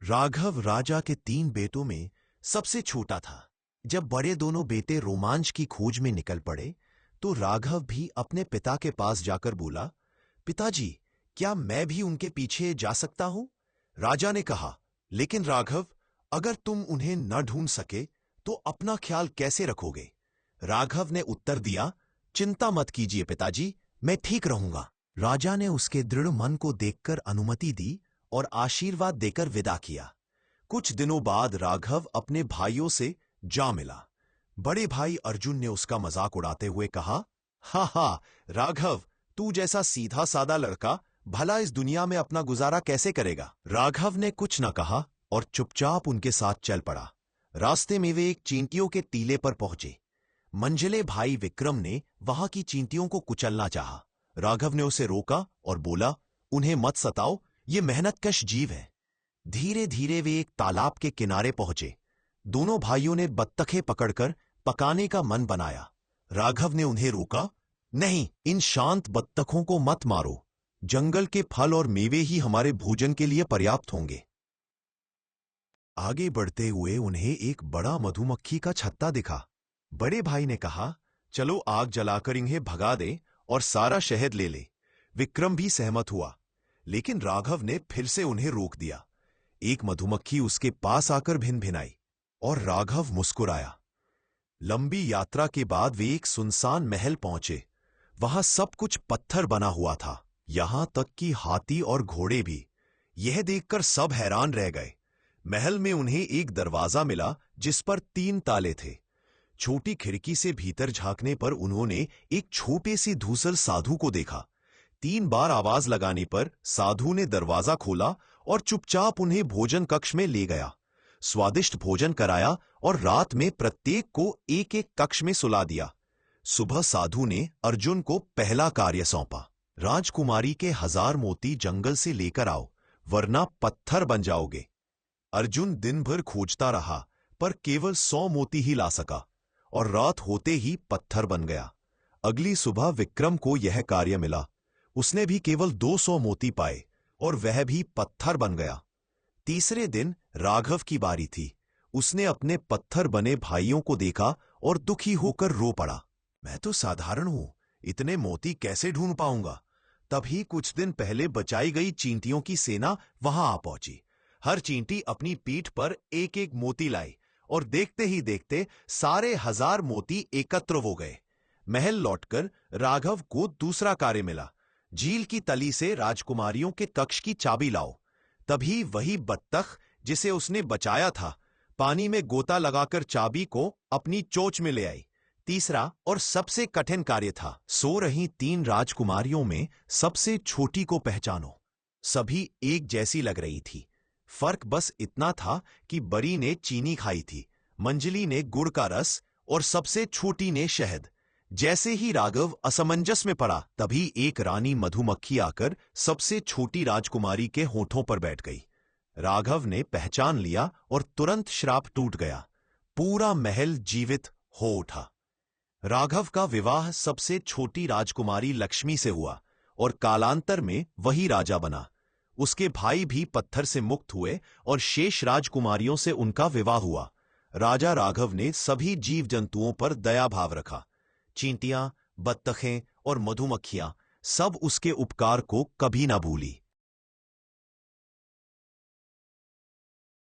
राघव राजा के 3 बेटों में सबसे छोटा था। जब बड़े दोनों बेटे रोमांच की खोज में निकल पड़े तो राघव भी अपने पिता के पास जाकर बोला, पिताजी, क्या मैं भी उनके पीछे जा सकता हूं? राजा ने कहा, लेकिन राघव, अगर तुम उन्हें न ढूंढ सके तो अपना ख्याल कैसे रखोगे? राघव ने उत्तर दिया, चिंता मत कीजिए पिताजी, मैं ठीक रहूंगा। राजा ने उसके दृढ़ मन को देखकर अनुमति दी और आशीर्वाद देकर विदा किया। कुछ दिनों बाद राघव अपने भाइयों से जा मिला। बड़े भाई अर्जुन ने उसका मजाक उड़ाते हुए कहा, हा हा राघव, तू जैसा सीधा सादा लड़का भला इस दुनिया में अपना गुजारा कैसे करेगा? राघव ने कुछ न कहा और चुपचाप उनके साथ चल पड़ा। रास्ते में वे एक चींटियों के टीले पर पहुंचे। मंझले भाई विक्रम ने वहां की चींटियों को कुचलना चाहा। राघव ने उसे रोका और बोला, उन्हें मत सताओ, ये मेहनतकश जीव है। धीरे धीरे वे एक तालाब के किनारे पहुंचे। दोनों भाइयों ने बत्तखें पकड़कर पकाने का मन बनाया। राघव ने उन्हें रोका, नहीं, इन शांत बत्तखों को मत मारो। जंगल के फल और मेवे ही हमारे भोजन के लिए पर्याप्त होंगे। आगे बढ़ते हुए उन्हें एक बड़ा मधुमक्खी का छत्ता दिखा। बड़े भाई ने कहा, चलो आग जलाकर इन्हें भगा दें और सारा शहद ले ले। विक्रम भी सहमत हुआ, लेकिन राघव ने फिर से उन्हें रोक दिया। एक मधुमक्खी उसके पास आकर भिनभिनाई और राघव मुस्कुराया। लंबी यात्रा के बाद वे एक सुनसान महल पहुंचे। वहां सब कुछ पत्थर बना हुआ था, यहां तक कि हाथी और घोड़े भी। यह देखकर सब हैरान रह गए। महल में उन्हें एक दरवाजा मिला जिस पर 3 ताले थे। छोटी खिड़की से भीतर झांकने पर उन्होंने एक छोटे से धूसल साधु को देखा। 3 बार आवाज लगाने पर साधु ने दरवाजा खोला और चुपचाप उन्हें भोजन कक्ष में ले गया। स्वादिष्ट भोजन कराया और रात में प्रत्येक को एक एक कक्ष में सुला दिया। सुबह साधु ने अर्जुन को पहला कार्य सौंपा, राजकुमारी के 1000 मोती जंगल से लेकर आओ, वरना पत्थर बन जाओगे। अर्जुन दिन भर खोजता रहा पर केवल 100 मोती ही ला सका और रात होते ही पत्थर बन गया। अगली सुबह विक्रम को यह कार्य मिला। उसने भी केवल 200 मोती पाए और वह भी पत्थर बन गया। तीसरे दिन राघव की बारी थी। उसने अपने पत्थर बने भाइयों को देखा और दुखी होकर रो पड़ा। मैं तो साधारण हूं, इतने मोती कैसे ढूंढ पाऊंगा? तभी कुछ दिन पहले बचाई गई चींटियों की सेना वहां आ पहुंची। हर चींटी अपनी पीठ पर एक एक मोती लाई और देखते ही देखते सारे 1000 मोती एकत्र हो गए। महल लौटकर राघव को दूसरा कार्य मिला, झील की तली से राजकुमारियों के कक्ष की चाबी लाओ। तभी वही बत्तख जिसे उसने बचाया था, पानी में गोता लगाकर चाबी को अपनी चोंच में ले आई। तीसरा और सबसे कठिन कार्य था, सो रही 3 राजकुमारियों में सबसे छोटी को पहचानो। सभी एक जैसी लग रही थी, फर्क बस इतना था कि बड़ी ने चीनी खाई थी, मंजली ने गुड़ का रस और सबसे छोटी ने शहद। जैसे ही राघव असमंजस में पड़ा, तभी एक रानी मधुमक्खी आकर सबसे छोटी राजकुमारी के होठों पर बैठ गई। राघव ने पहचान लिया और तुरंत श्राप टूट गया। पूरा महल जीवित हो उठा। राघव का विवाह सबसे छोटी राजकुमारी लक्ष्मी से हुआ और कालांतर में वही राजा बना। उसके भाई भी पत्थर से मुक्त हुए और शेष राजकुमारियों से उनका विवाह हुआ। राजा राघव ने सभी जीव जंतुओं पर दया भाव रखा। चींटियां, बत्तखें और मधुमक्खियां सब उसके उपकार को कभी ना भूली।